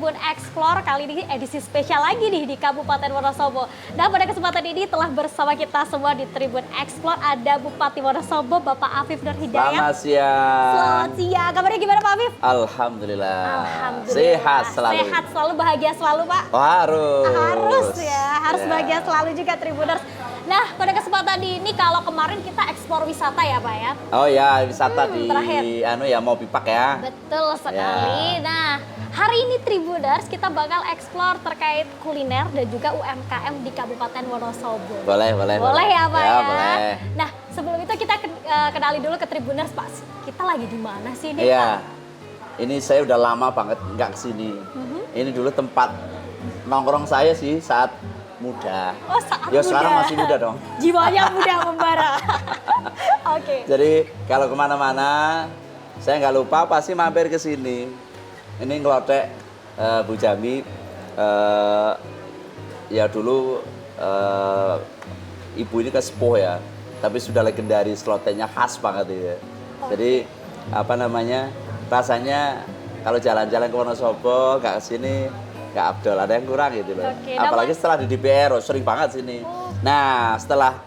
Tribun Explore, kali ini edisi spesial lagi nih di Kabupaten Wonosobo. Nah, pada kesempatan ini telah bersama kita semua di Tribun Explore ada Bupati Wonosobo, Bapak Afif Nur Hidayat. Selamat siang. Selamat siang. Kabarnya gimana Pak Afif? Alhamdulillah. Alhamdulillah. Sehat selalu. Sehat selalu, bahagia selalu Pak. Oh, harus. Harus ya, harus Ya. bahagia selalu juga Tribuners. Nah, pada kesempatan ini kalau kemarin kita ekspor wisata ya Pak ya. Oh ya, wisata di terakhir. mau pipak ya. Betul sekali. Ya. Nah, hari ini Tribuners kita bakal eksplor terkait kuliner dan juga UMKM di Kabupaten Wonosobo. Boleh. Boleh ya Pak Ya, ya? boleh. Nah, sebelum itu kita kenali dulu ke Tribuners Pak. Kita lagi di mana sih ini Pak? Iya. Ini saya udah lama banget nggak kesini. Ini dulu tempat nongkrong saya sih saat muda. Oh, saat Ya muda. sekarang masih muda dong. Jiwanya muda membara. Oke. Jadi kalau kemana-mana saya nggak lupa pasti mampir ke sini. Ini ngelotek Bu Jami. Ya dulu ibu ini kesepuh ya, tapi sudah legendaris, loteknya khas banget ya. Jadi apa namanya, rasanya kalau jalan-jalan ke Wonosobo nggak kesini nggak abdol, ada yang kurang gitu loh. Oke, Apalagi setelah di DPR, sering banget sini. Nah setelah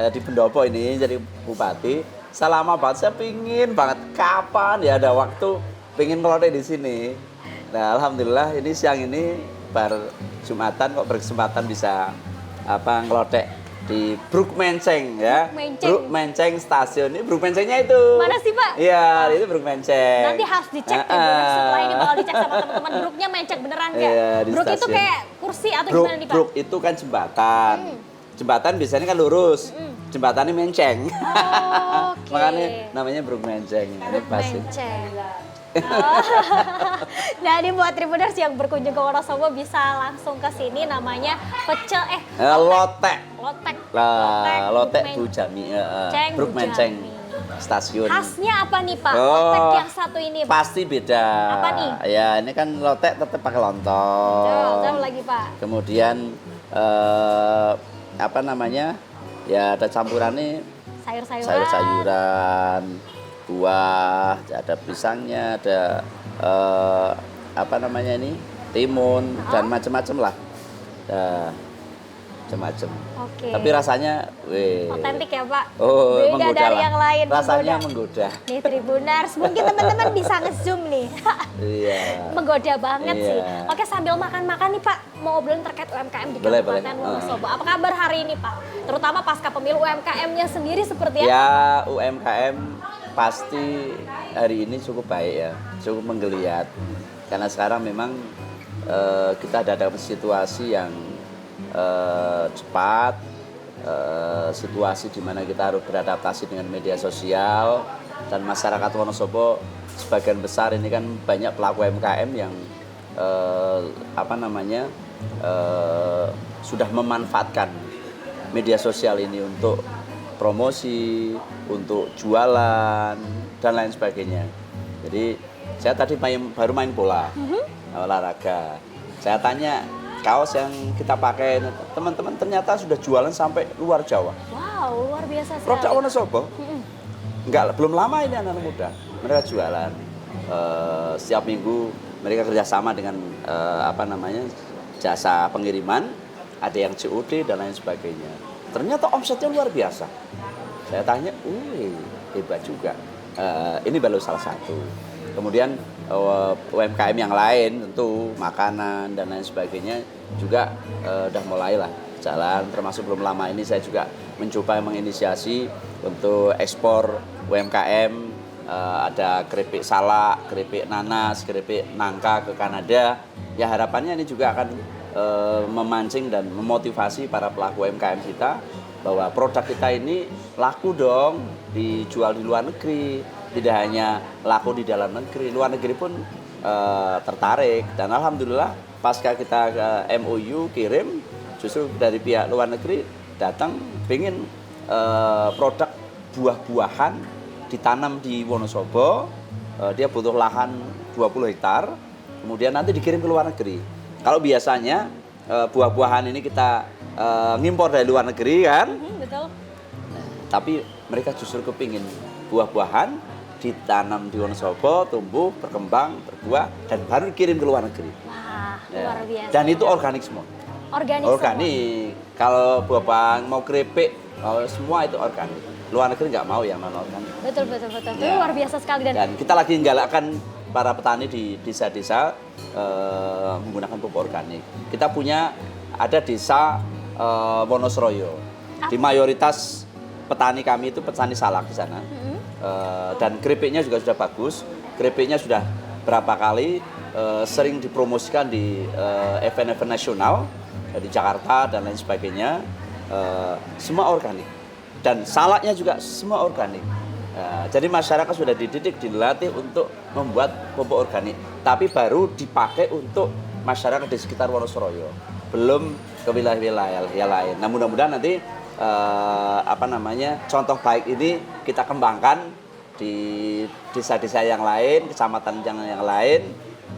di Pendopo ini jadi bupati, selama banget saya pingin banget kapan ya ada waktu pingin ngelotek di sini. Nah alhamdulillah ini siang ini bar Jumatan kok berkesempatan bisa ngelotek di Bruk Menceng ya. Bruk Menceng stasiun. Ini Bruk Mencengnya itu. Mana sih Pak? Iya, itu Bruk Menceng. Nanti harus dicek Tribuners setelah ini bakal dicek sama teman-teman. Bruknya mencek beneran nggak? Iya, di Bruk itu stasiun. kayak kursi atau Bruk, gimana nih Pak? Bruk itu kan jembatan. Jembatan biasanya kan lurus. Jembatannya menceng. Oke. Makanya namanya Bruk Menceng. Ini Bruk pasti. menceng. Oh. Nah ini buat Tribuners yang berkunjung ke Wonosobo bisa langsung ke sini, namanya pecel Lotek. lotek. Lotek Bruk Bu Jami. Menceng, Bruk Bu Menceng Jami. stasiun. Khasnya apa nih Pak? Oh, Lotek yang satu ini Pak. Pasti beda. Apa nih? Ya ini kan lotek tetap pakai lontong. Jauh lagi Pak. Kemudian apa namanya? Ya ada campurannya Sayur-sayuran. sayur-sayuran, buah, ada pisangnya, ada apa namanya ini? Timun dan macam-macam lah. Macam-macam. Oke. Tapi rasanya Otentik ya Pak. Oh, Beda menggoda dari lah. yang lain. Rasanya menggoda. Nih Tribuners, mungkin teman-teman bisa nge-zoom nih. Iya. Menggoda banget Iya. sih. Oke, sambil makan-makan nih Pak, mau ngobrolin terkait UMKM di Boleh, Kabupaten boleh. Wonosobo. Apa kabar hari ini Pak? Terutama pasca pemilu UMKM-nya sendiri seperti apa? Ya UMKM pasti hari ini cukup baik ya, cukup menggeliat. Karena sekarang memang kita ada dalam situasi yang cepat, situasi di mana kita harus beradaptasi dengan media sosial, dan masyarakat Wonosobo sebagian besar ini kan banyak pelaku UMKM yang apa namanya sudah memanfaatkan media sosial ini untuk promosi, untuk jualan dan lain sebagainya. Jadi saya tadi baru main bola, olahraga. Saya tanya kaos yang kita pakai, teman-teman ternyata sudah jualan sampai luar Jawa. Wow, luar biasa sekali. Produk Wonosobo, belum lama ini anak muda, mereka jualan. Setiap minggu mereka kerjasama dengan apa namanya jasa pengiriman, ada yang COD dan lain sebagainya. Ternyata omsetnya luar biasa. Saya tanya, hebat juga. Ini baru salah satu. Kemudian UMKM yang lain tentu makanan dan lain sebagainya juga udah mulailah jalan. Termasuk belum lama ini saya juga mencoba menginisiasi untuk ekspor UMKM. Ada keripik salak, keripik nanas, keripik nangka ke Kanada. Ya harapannya ini juga akan memancing dan memotivasi para pelaku UMKM kita bahwa produk kita ini laku dong dijual di luar negeri. Tidak hanya laku di dalam negeri, luar negeri pun tertarik. Dan alhamdulillah pasca kita ke MOU kirim, justru dari pihak luar negeri datang pengen produk buah-buahan ditanam di Wonosobo. Dia butuh lahan 20 hektar, kemudian nanti dikirim ke luar negeri. Kalau biasanya buah-buahan ini kita ngimpor dari luar negeri kan, Betul. tapi mereka justru kepingin buah-buahan ditanam di Wonosobo, tumbuh, berkembang, berbuah, dan baru dikirim ke luar negeri. Wow. luar biasa. Dan itu organik semua. Organik. Organik. Kalau Bapak mau keripik, semua itu organik. Luar negeri nggak mau yang non organik. Betul. Itu luar biasa sekali Dan kita lagi menggalakkan para petani di desa-desa menggunakan pupuk organik. Kita ada desa Wonosroyo. Di mayoritas petani kami itu petani salak di sana. Dan keripiknya juga sudah bagus. Keripiknya sudah berapa kali sering dipromosikan di event-event nasional di Jakarta dan lain sebagainya. Semua organik. Dan salaknya juga semua organik. Jadi masyarakat sudah dididik, dilatih untuk membuat pupuk organik. Tapi baru dipakai untuk masyarakat di sekitar Wonosroyo. Belum ke wilayah-wilayah lain. Nah, mudah-mudahan nanti contoh baik ini kita kembangkan di desa-desa yang lain, kecamatan yang lain.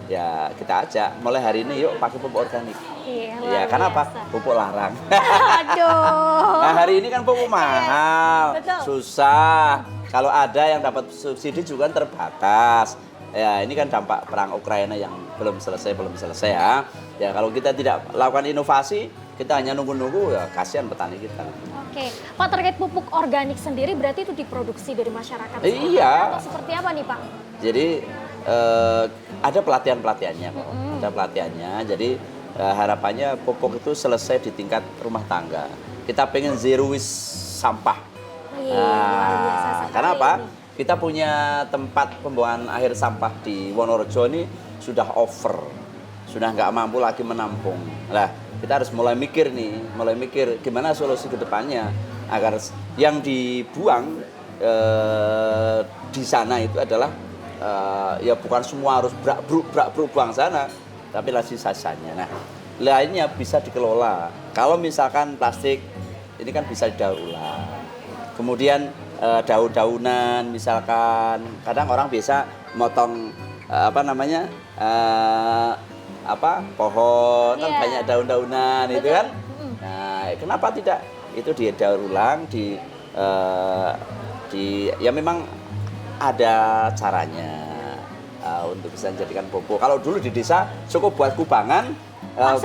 Ya kita ajak mulai hari ini yuk pakai pupuk organik. Iya, karena apa? Pupuk larang. Aduh. Nah, hari ini kan pupuk mahal, susah. Kalau ada yang dapat subsidi juga terbatas. Ya, ini kan dampak perang Ukraina yang belum selesai ya. Ya, kalau kita tidak lakukan inovasi, kita hanya nunggu-nunggu, ya kasihan petani kita. Oke, Pak, terkait pupuk organik sendiri berarti itu diproduksi dari masyarakat? Iya. Atau seperti apa nih, Pak? Jadi ada pelatihannya kok. Ada pelatihannya. Jadi harapannya pupuk itu selesai di tingkat rumah tangga. Kita pengen zero waste sampah. Luar biasa sekali. Karena apa? Kita punya tempat pembuangan akhir sampah di Wonorejo ini sudah over, sudah nggak mampu lagi menampung. Nah, kita harus mulai mikir gimana solusi ke depannya agar yang dibuang di sana itu adalah ya bukan semua harus brak-bruk buang sana, tapi lah sisanya. Nah, lainnya bisa dikelola. Kalau misalkan plastik ini kan bisa didaur ulang. Kemudian daun-daunan misalkan, kadang orang biasa motong pohon kan banyak daun-daunan. Betul. Itu kan. Nah, kenapa tidak itu didaur ulang ya memang ada caranya untuk bisa dijadikan pupuk. Kalau dulu di desa cukup buat kubangan,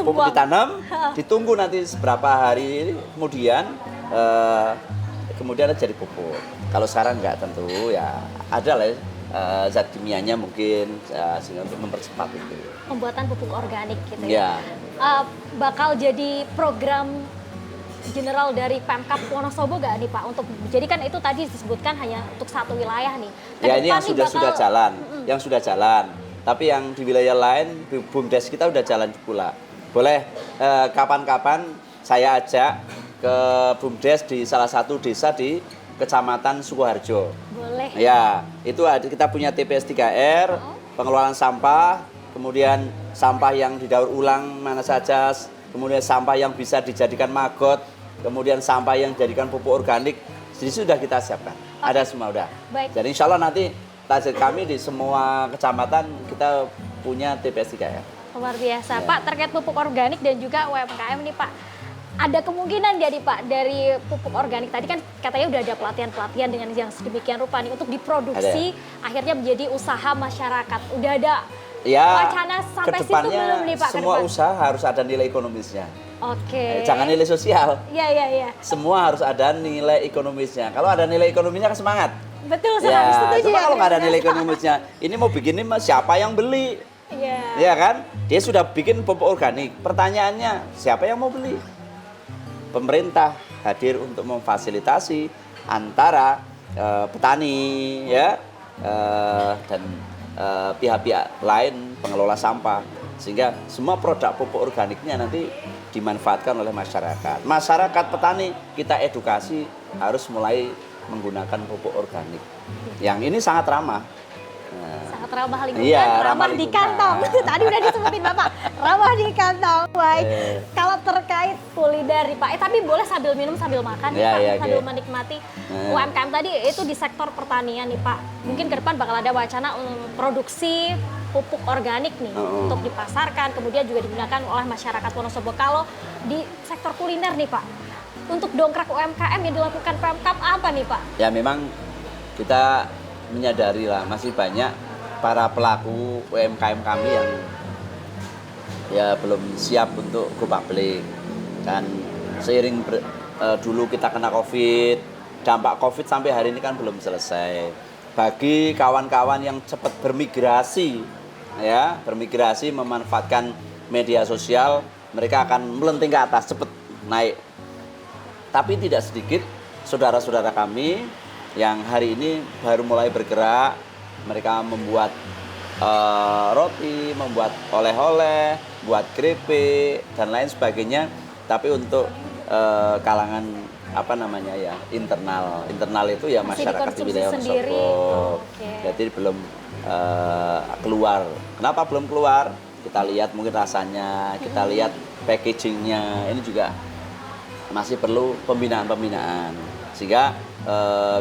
pupuk ditanam, ditunggu nanti beberapa hari kemudian jadi pupuk. Kalau sekarang enggak, tentu ya ada lah zat kimianya mungkin sehingga untuk mempercepat itu. Pembuatan pupuk organik gitu ya. Bakal jadi program general dari Pemkab Wonosobo nggak nih Pak? Jadi kan itu tadi disebutkan hanya untuk satu wilayah nih. Ya, ini yang sudah jalan, yang sudah jalan. Tapi yang di wilayah lain, BUMDes kita udah jalan pula. Boleh kapan-kapan saya ajak ke BUMDes di salah satu desa di Kecamatan Sukoharjo. Boleh. Ya, itu kita punya TPS 3R, pengelolaan sampah, kemudian sampah yang didaur ulang mana saja, kemudian sampah yang bisa dijadikan maggot, kemudian sampah yang dijadikan pupuk organik, jadi sudah kita siapkan. Ada semua udah. Baik. Jadi insya Allah nanti target kami di semua kecamatan kita punya TPS 3R. Luar biasa. Ya. Pak, terkait pupuk organik dan juga UMKM nih Pak, ada kemungkinan jadi Pak dari pupuk organik tadi kan katanya udah ada pelatihan-pelatihan dengan yang sedemikian rupa nih untuk diproduksi akhirnya menjadi usaha masyarakat. Udah ada wacana sampai situ belum nih Pak? Semua usaha harus ada nilai ekonomisnya. Oke. Jangan nilai sosial. Iya. Semua harus ada nilai ekonomisnya. Kalau ada nilai ekonomisnya kan semangat. Betul, sangat setuju. Cuma kalau nggak ada nilai ekonomisnya, ini mau bikin ini siapa yang beli? Iya kan? Dia sudah bikin pupuk organik. Pertanyaannya, siapa yang mau beli? Pemerintah hadir untuk memfasilitasi antara petani dan pihak-pihak lain pengelola sampah sehingga semua produk pupuk organiknya nanti dimanfaatkan oleh masyarakat. Masyarakat petani kita edukasi harus mulai menggunakan pupuk organik. Yang ini sangat ramah. Sangat ramah lingkungan, ramah di kantong. Tadi udah disebutin Bapak, ramah di kantong. Baik. Kalau terkait kuliner nih Pak, tapi boleh sambil minum sambil makan nih Pak, sambil menikmati UMKM tadi itu di sektor pertanian nih Pak. Mungkin ke depan bakal ada wacana produksi pupuk organik nih untuk dipasarkan, kemudian juga digunakan oleh masyarakat Wonosobo. Kalau di sektor kuliner nih Pak, untuk dongkrak UMKM yang dilakukan Pemkab apa nih Pak? Ya memang kita menyadari lah masih banyak para pelaku UMKM kami yang ya belum siap untuk go public. Dan seiring dulu kita kena COVID, dampak COVID sampai hari ini kan belum selesai. Bagi kawan-kawan yang cepat bermigrasi, ya bermigrasi memanfaatkan media sosial, mereka akan melenting ke atas, cepat naik. Tapi tidak sedikit saudara-saudara kami yang hari ini baru mulai bergerak, mereka membuat roti, membuat oleh-oleh, buat keripik dan lain sebagainya. Tapi untuk kalangan apa namanya ya internal itu ya masih masyarakat di wilayah Wonosobo. Jadi belum keluar. Kenapa belum keluar? Kita lihat mungkin rasanya, kita lihat packagingnya, ini juga masih perlu pembinaan. Sehingga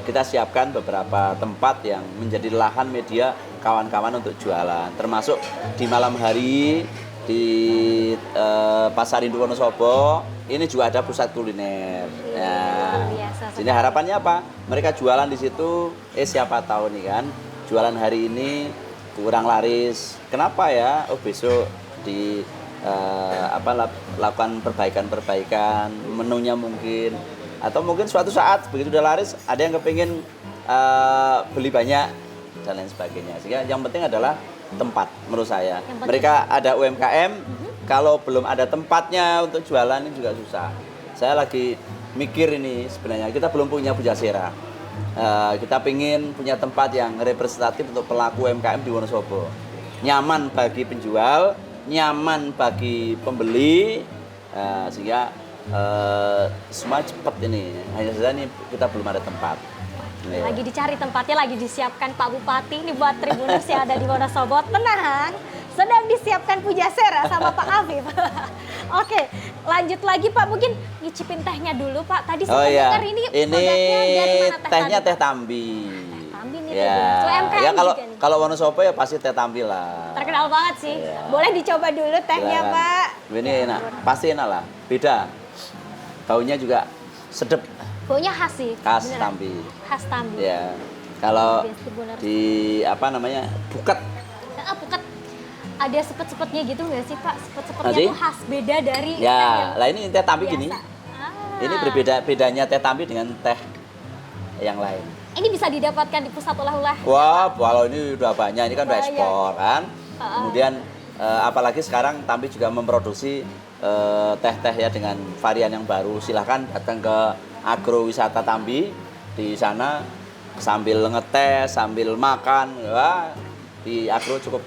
kita siapkan beberapa tempat yang menjadi lahan media kawan-kawan untuk jualan, termasuk di malam hari di Pasar Induk Wonosobo ini juga ada pusat kuliner. Ya. Jadi harapannya apa? Mereka jualan di situ, siapa tahu nih kan, jualan hari ini kurang laris. Kenapa ya? Oh besok di lakukan perbaikan menunya mungkin, atau mungkin suatu saat begitu udah laris ada yang kepingin beli banyak dan lain sebagainya. Sehingga yang penting adalah tempat menurut saya. Mereka ada UMKM, kalau belum ada tempatnya untuk jualan ini juga susah. Saya lagi mikir ini sebenarnya kita belum punya Pujasera. Kita pengen punya tempat yang representatif untuk pelaku UMKM di Wonosobo. Nyaman bagi penjual, nyaman bagi pembeli, sehingga semua cepat ini. Hanya saja ini kita belum ada tempat. Lagi dicari tempatnya, lagi disiapkan Pak Bupati ini buat Tribuners yang ada di Wonosobo. Tenang, sedang disiapkan Pujasera sama Pak Afif. Oke, lanjut lagi Pak, mungkin nyicipin tehnya dulu Pak. Tadi saya dengar ini produknya dari mana tehnya tadi, teh Tambi. Tambi nih, ya, UMKM ya juga nih. Kalau Wonosobo ya pasti teh Tambi lah. Terkenal banget sih. Ya. Boleh dicoba dulu tehnya silakan. Pak. Ini enak, pasti enak lah. Beda. Baunya juga sedep. Baunya khas sih. Khas Tambi. Khas Tambi. Ya. Kalau di apa namanya? Buket. Buket. Ada sepet-sepetnya gitu nggak sih Pak? Sepet-sepetnya tuh khas beda dari ya, lah ini teh Tambi gini. Ini bedanya teh Tambi dengan teh yang lain. Ini bisa didapatkan di pusat oleh-oleh. Wah, kalau ini udah banyak, ini kan udah ekspor kan. Kemudian apalagi sekarang Tambi juga memproduksi teh-teh ya dengan varian yang baru. Silahkan datang ke agrowisata Tambi, di sana sambil ngeteh, sambil makan, wah, di agro cukup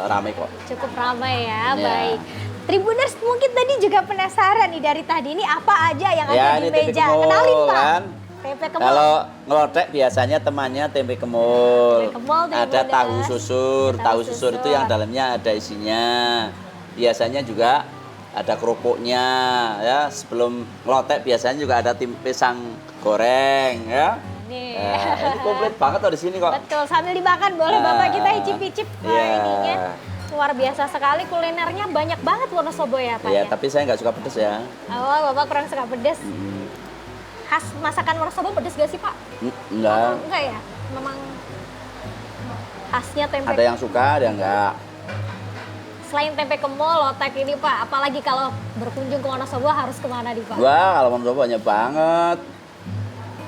ramai kok. Cukup ramai ya, baik. Tribuners mungkin tadi juga penasaran nih dari tadi ini apa aja yang ada di meja. Kenalin Pak. Kan? Tempe kemul. Kalau ngelotek biasanya temannya tempe kemul. Ada tahu susur. Tahu susur itu yang dalamnya ada isinya. Biasanya juga ada kerupuknya ya. Sebelum ngelotek biasanya juga ada pisang goreng ya. Ini komplit banget tuh di sini kok. Betul, sambil dimakan boleh Bapak kita icip-icip ininya. Luar biasa sekali, kulinernya banyak banget Wonosobo ya Pak. Iya, tapi saya nggak suka pedes ya. Oh, Bapak kurang suka pedes. Khas masakan Wonosobo pedes gak sih Pak? Enggak. Enggak ya? Memang khasnya tempe. Ada yang suka, ada yang enggak. Selain tempe kemul, lotek ini Pak, apalagi kalau berkunjung ke Wonosobo harus kemana nih Pak? Wah, kalau Wonosobo banyak banget.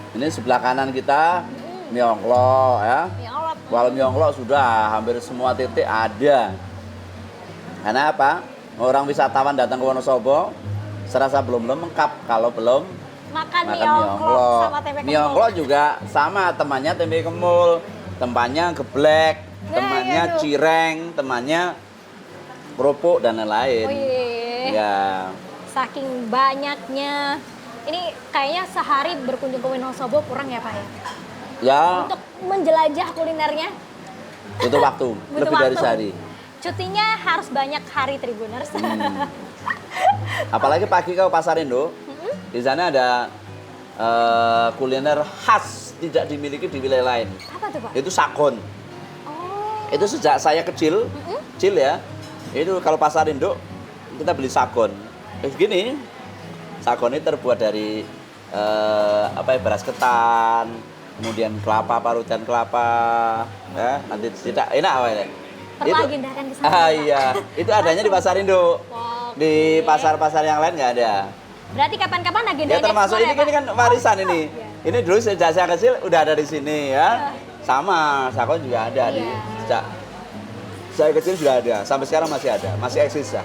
Ini sebelah kanan kita Myeonglo ya. Kalau Myeonglo sudah hampir semua titik ada. Karena apa? Orang wisatawan datang ke Wonosobo serasa belum lengkap kalau belum makan Myeonglo sama tempe kemul. Myeonglo juga sama temannya tempe kemul, temannya geblek, temannya cireng, temannya kerupuk dan lain-lain. Oh iya. Ya. Saking banyaknya. Ini kayaknya sehari berkunjung ke Wonosobo kurang ya Pak ya? Ya. Untuk menjelajah kulinernya. Butuh waktu, lebih dari sehari. Cutinya harus banyak hari Tribuners. Apalagi pagi ke Pasar Induk, di sana ada kuliner khas tidak dimiliki di wilayah lain. Apa tuh Pak? Itu sakon. Oh. Itu sejak saya kecil ya. Itu kalau Pasar Induk kita beli sakon. Begini. Sakon ini terbuat dari beras ketan, kemudian kelapa, parutan kelapa, ya nanti tidak enak apa ini. Terlagendakan ke sana. Iya, itu adanya di Pasar Indo. Di pasar-pasar yang lain nggak ada. Berarti kapan-kapan agendanya Ya termasuk ini kan warisan ini. Ini dulu sejak saya kecil udah ada di sini ya. Sama, Sakon juga ada di sejak saya kecil sudah ada. Sampai sekarang masih ada, masih eksis ya.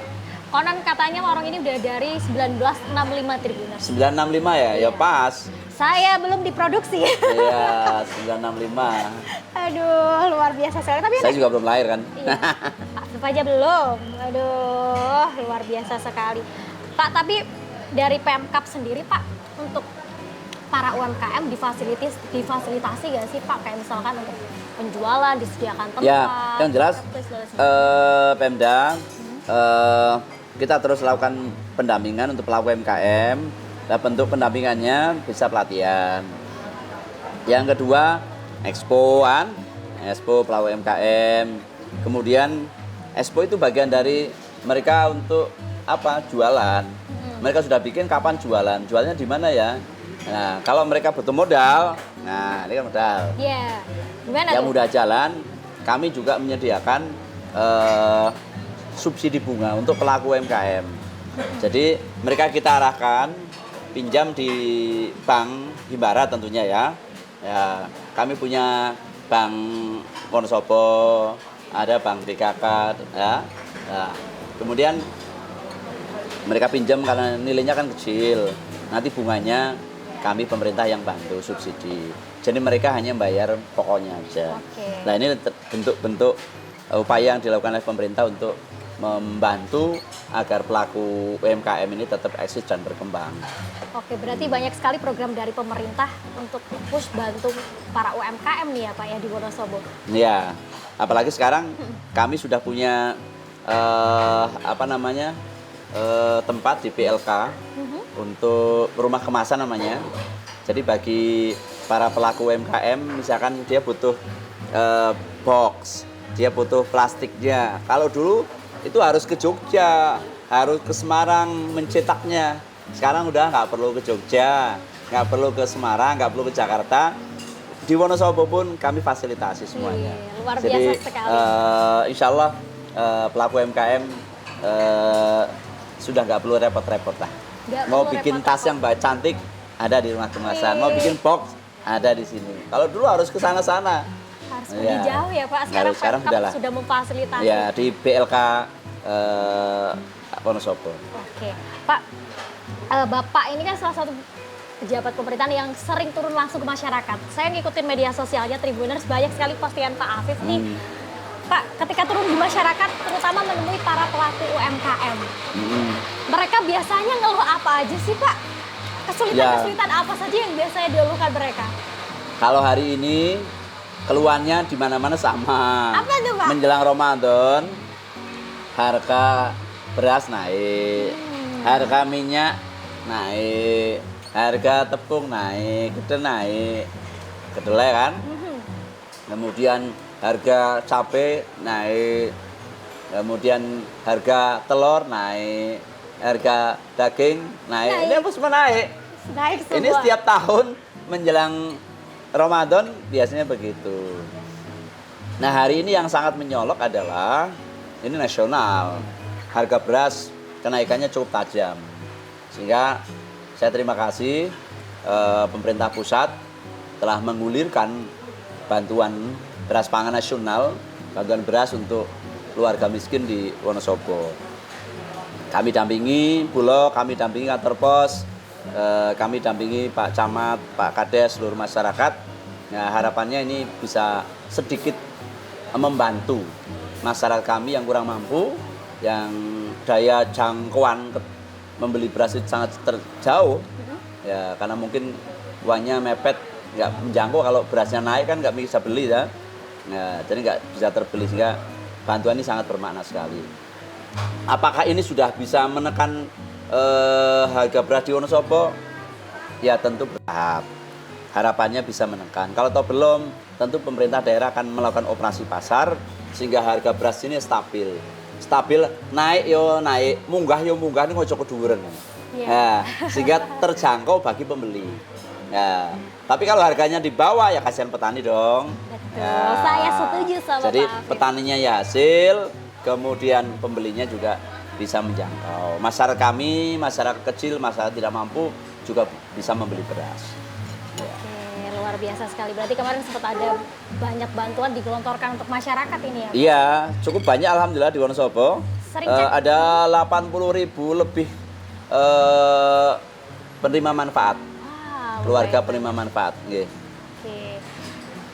Konon katanya warung ini udah dari 1965 Tribuners. 965 ya, ya pas. Saya belum diproduksi. Iya, 965. Aduh, luar biasa sekali. Tapi saya juga belum lahir kan. Iya. Pak Afif aja belum. Aduh, luar biasa sekali. Pak, tapi dari Pemkab sendiri Pak, untuk para UMKM difasilitasi nggak sih Pak? Kayak misalkan untuk penjualan, disediakan tempat. Ya, yang jelas Pemda kita terus lakukan pendampingan untuk pelaku UMKM. Nah, bentuk pendampingannya bisa pelatihan. Yang kedua, Expo pelaku UMKM. Kemudian Expo itu bagian dari mereka untuk apa? Jualan. Mereka sudah bikin kapan jualan. Jualnya di mana ya? Nah, kalau mereka butuh modal, nah ini kan modal. Iya. Gimana yang tuh? mudah jalan, kami juga menyediakan subsidi bunga untuk pelaku UMKM. Jadi mereka kita arahkan pinjam di Bank Himbara tentunya ya. Ya, kami punya Bank Wonosobo, ada Bank DKK ya. Nah, kemudian mereka pinjam karena nilainya kan kecil. Nanti bunganya kami pemerintah yang bantu subsidi. Jadi mereka hanya bayar pokoknya aja. Oke. Nah, ini bentuk-bentuk upaya yang dilakukan oleh pemerintah untuk membantu agar pelaku UMKM ini tetap eksis dan berkembang. Oke, berarti banyak sekali program dari pemerintah untuk push bantu para UMKM nih ya Pak ya di Wonosobo. Iya, apalagi sekarang kami sudah punya tempat di PLK untuk rumah kemasan namanya. Jadi bagi para pelaku UMKM, misalkan dia butuh box, dia butuh plastiknya. Kalau dulu itu harus ke Jogja, harus ke Semarang mencetaknya. Sekarang udah nggak perlu ke Jogja, nggak perlu ke Semarang, nggak perlu ke Jakarta. Di Wonosobo pun kami fasilitasi semuanya. Luar biasa Jadi sekali. insya Allah pelaku UMKM sudah nggak perlu repot-repot lah. Mau bikin tas yang baik cantik ada di rumah kemasan, mau bikin box ada di sini. Kalau dulu harus ke sana-sana. Harus pergi jauh ya Pak. Sekarang Pemkab sudah memfasilitasi. Ya, di BLK Wonosobo. Oke, Pak. Bapak ini kan salah satu pejabat pemerintahan yang sering turun langsung ke masyarakat. Saya ngikutin media sosialnya Tribuners, banyak sekali postingan Pak Afif nih. Pak, ketika turun di masyarakat, terutama menemui para pelaku UMKM, mereka biasanya ngeluh apa aja sih Pak? Kesulitan-kesulitan apa saja yang biasanya dikeluhkan mereka? Kalau hari ini keluhannya di mana-mana sama. Apa tuh Pak? Menjelang Ramadan, harga beras naik, harga minyak naik, harga tepung naik, kedelai kan. Kemudian harga cabai naik, kemudian harga telur naik, harga daging naik. Ini apa semua naik? Naik semua. Ini setiap tahun menjelang Ramadan biasanya begitu. Nah, hari ini yang sangat menyolok adalah ini nasional. Harga beras kenaikannya cukup tajam. Sehingga saya terima kasih pemerintah pusat telah menggulirkan bantuan beras pangan nasional, bantuan beras untuk keluarga miskin di Wonosobo. Kami dampingi Bulog, kami dampingi kantor pos, kami dampingi Pak Camat, Pak Kades, seluruh masyarakat. Nah, harapannya ini bisa sedikit membantu masyarakat kami yang kurang mampu, yang daya jangkauan membeli beras itu sangat terjauh, ya karena mungkin uangnya mepet, nggak menjangkau. Kalau berasnya naik kan nggak bisa beli ya. Nah, jadi nggak bisa terbeli, sehingga bantuan ini sangat bermakna sekali. Apakah ini sudah bisa menekan harga beras di Wonosobo? Ya tentu bertahap. Harapannya bisa menekan. Kalau toh belum, tentu pemerintah daerah akan melakukan operasi pasar sehingga harga beras ini stabil. Stabil, naik yo naik, munggah yo munggah, ini ngocok keduren. Nah, sehingga terjangkau bagi pembeli. Nah, Tapi kalau harganya di bawah ya kasihan petani dong. Betul, Ya. saya setuju sama Jadi Pak Afif. petaninya ya hasil, kemudian pembelinya juga bisa menjangkau. Masyarakat kami, masyarakat kecil, masyarakat tidak mampu juga bisa membeli beras. Oke, luar biasa sekali. Berarti kemarin sempat ada banyak bantuan digelontorkan untuk masyarakat ini ya? Iya, cukup banyak alhamdulillah di Wonosobo. Sering cek. Ada 80.000 lebih penerima manfaat, Wah, keluarga lumayan. penerima manfaat. Nggih. Oke.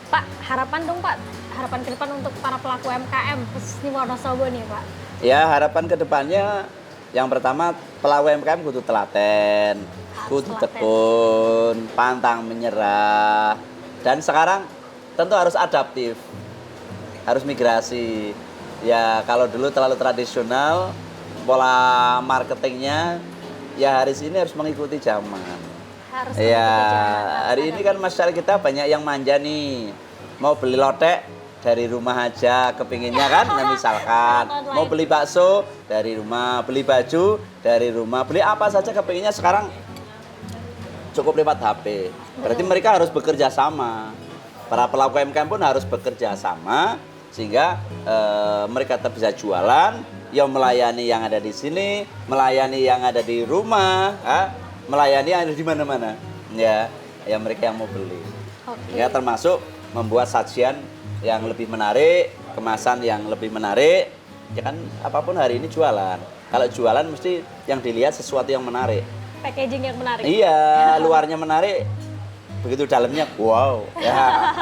Pak, harapan dong Pak, harapan ke depan untuk para pelaku UMKM khusus di Wonosobo nih Pak. Ya, harapan kedepannya yang pertama pelaku UMKM kudu telaten, kudu telaten. tekun, pantang menyerah. Dan sekarang tentu harus adaptif, harus migrasi. Ya, kalau dulu terlalu tradisional, pola marketingnya ya hari ini harus mengikuti zaman. Harus Ya, mengikuti zaman, hari harus ini kan masyarakat kita banyak yang manja nih. Mau beli lotek dari rumah aja kepinginnya kan, nah, misalkan Online. mau beli bakso dari rumah, beli baju dari rumah, beli apa saja kepinginnya sekarang cukup lewat HP. Berarti mereka harus bekerja sama. Para pelaku UMKM pun harus bekerja sama sehingga mereka tetap bisa jualan, yang melayani yang ada di sini, melayani yang ada di rumah, melayani yang ada di mana-mana. Ya, mereka yang mau beli. Oke. Ya, termasuk membuat sajian yang lebih menarik, kemasan yang lebih menarik. Ya kan apapun hari ini jualan. Kalau jualan mesti yang dilihat sesuatu yang menarik. Packaging yang menarik. Iya, luarnya menarik, begitu dalamnya wow. Ya.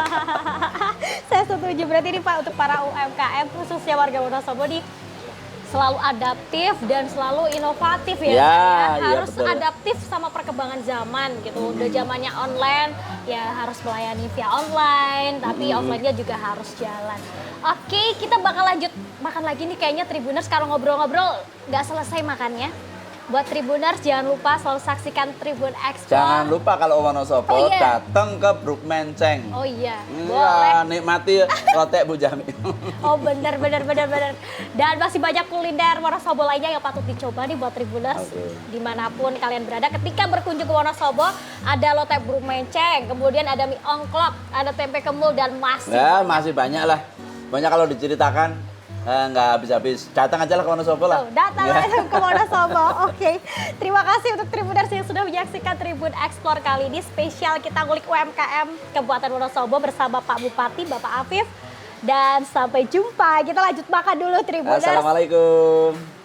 Saya setuju, berarti ini Pak untuk para UMKM khususnya warga Wonosobo di selalu adaptif dan selalu inovatif ya, Ya, Pak, iya, harus betul. adaptif sama perkembangan zaman gitu. Udah zamannya online, ya harus melayani via online, tapi offline-nya juga harus jalan. Oke, kita bakal lanjut makan lagi nih kayaknya Tribuners. Kalau ngobrol-ngobrol nggak selesai makannya. Buat Tribuners jangan lupa selalu saksikan Tribun Explore. Jangan lupa kalau Wonosobo Oh, iya. datang ke Bruk Menceng. Oh iya, boleh. Iya, nikmati lotek Bu Jami. Oh bener. Dan masih banyak kuliner Wonosobo lainnya yang patut dicoba nih buat Tribuners. Oke. Dimanapun kalian berada, ketika berkunjung ke Wonosobo, ada lotek Bruk Menceng, kemudian ada mie ongklok, ada tempe kemul, dan masih Ya, banyak. masih banyak lah. Banyak kalau diceritakan nggak habis-habis. Datang aja lah ke Wonosobo lah. Tuh, datang Ya. aja ke Wonosobo. Oke. Terima kasih untuk Tribuners yang sudah menyaksikan Tribun Explore kali ini. Spesial kita ngulik UMKM Kabupaten Wonosobo bersama Pak Bupati, Bapak Afif. Dan sampai jumpa. Kita lanjut makan dulu Tribuners. Assalamualaikum.